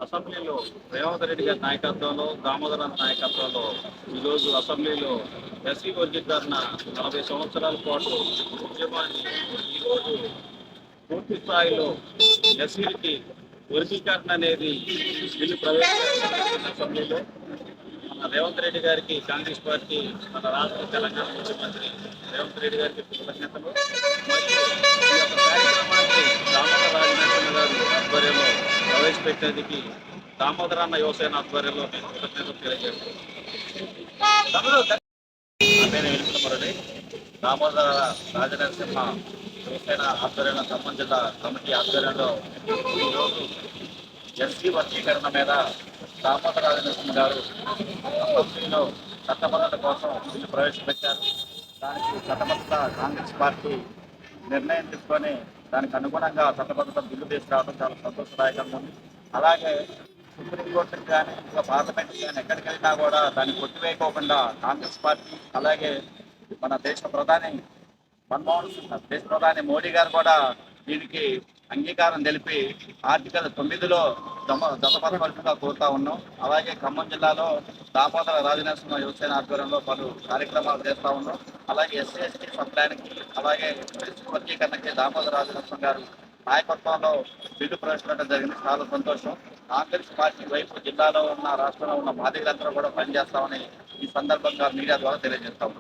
అసెంబ్లీలో రేవంత్ రెడ్డి గారి నాయకత్వంలో, దామోదరన్ నాయకత్వంలో ఈరోజు అసెంబ్లీలో ఎస్సీ వర్గీకరణ 40 సంవత్సరాల పాటు ఉద్యమాన్ని ఈరోజు పూర్తి స్థాయిలో ఎస్సీలకి వర్గీకరణ అనేది బిల్లు ప్రవేశపెట్టిన అసెంబ్లీలో మన రేవంత్ రెడ్డి గారికి, కాంగ్రెస్ పార్టీ, మన రాష్ట్ర తెలంగాణ ముఖ్యమంత్రి రేవంత్ రెడ్డి గారికి కృతజ్ఞతలు. మరియు ఈ యొక్క కార్యక్రమాన్ని దామోదర రాజనరసింహ గారు ఆధ్వర్యంలో ప్రవేశపెట్టేందుకు దామోదరన్న యువసేన ఆధ్వర్యంలో నేను కృతజ్ఞతలు తెలియజేస్తున్నాను. నా పేరు వెలుగుతుమరడి. దామోదర రాజనరసింహ యువసేన ఆధ్వర్యంలో ఖమ్మం జిల్లా కమిటీ ఆధ్వర్యంలో ఈరోజు ఎస్సీ వర్గీకరణ మీద దామోదర రాజనరసింహ గారు అసెంబ్లీలో చట్టబద్ధత కోసం బిల్లు ప్రవేశపెట్టారు. దానికి చట్టబద్ధత కాంగ్రెస్ పార్టీ నిర్ణయం తీసుకొని దానికి అనుగుణంగా చట్టబద్ధత బిల్లు తీసుకురావడం చాలా సంతోషదాయకంగా ఉంది. అలాగే సుప్రీంకోర్టుకి కానీ ఇంకా పార్లమెంట్కి కానీ ఎక్కడికి వెళ్ళినా కూడా దాన్ని కొట్టివేయకోకుండా కాంగ్రెస్ పార్టీ, అలాగే మన దేశ ప్రధాని మోడీ గారు కూడా దీనికి అంగీకారం తెలిపి ఆర్టికల్ 9లో జతపరచాల్సిందిగా కోరుతా ఉన్నాం. అలాగే ఖమ్మం జిల్లాలో దామోదర రాజనరసింహ యువసేన ఆధ్వర్యంలో పలు కార్యక్రమాలు చేస్తూ ఉన్నాం. అలాగే ఎస్సీ ఎస్టీ సప్లాన్కి, అలాగే వర్గీకరణకి దామోదర రాజనరసింహ గారు నాయకత్వంలో బిల్లు ప్రవేశపెట్టడం జరిగింది. చాలా సంతోషం. కాంగ్రెస్ పార్టీ వైపు జిల్లాలో ఉన్న, రాష్ట్రంలో ఉన్న బాధితులందరూ కూడా పనిచేస్తామని ఈ సందర్భంగా మీడియా ద్వారా తెలియజేస్తాము.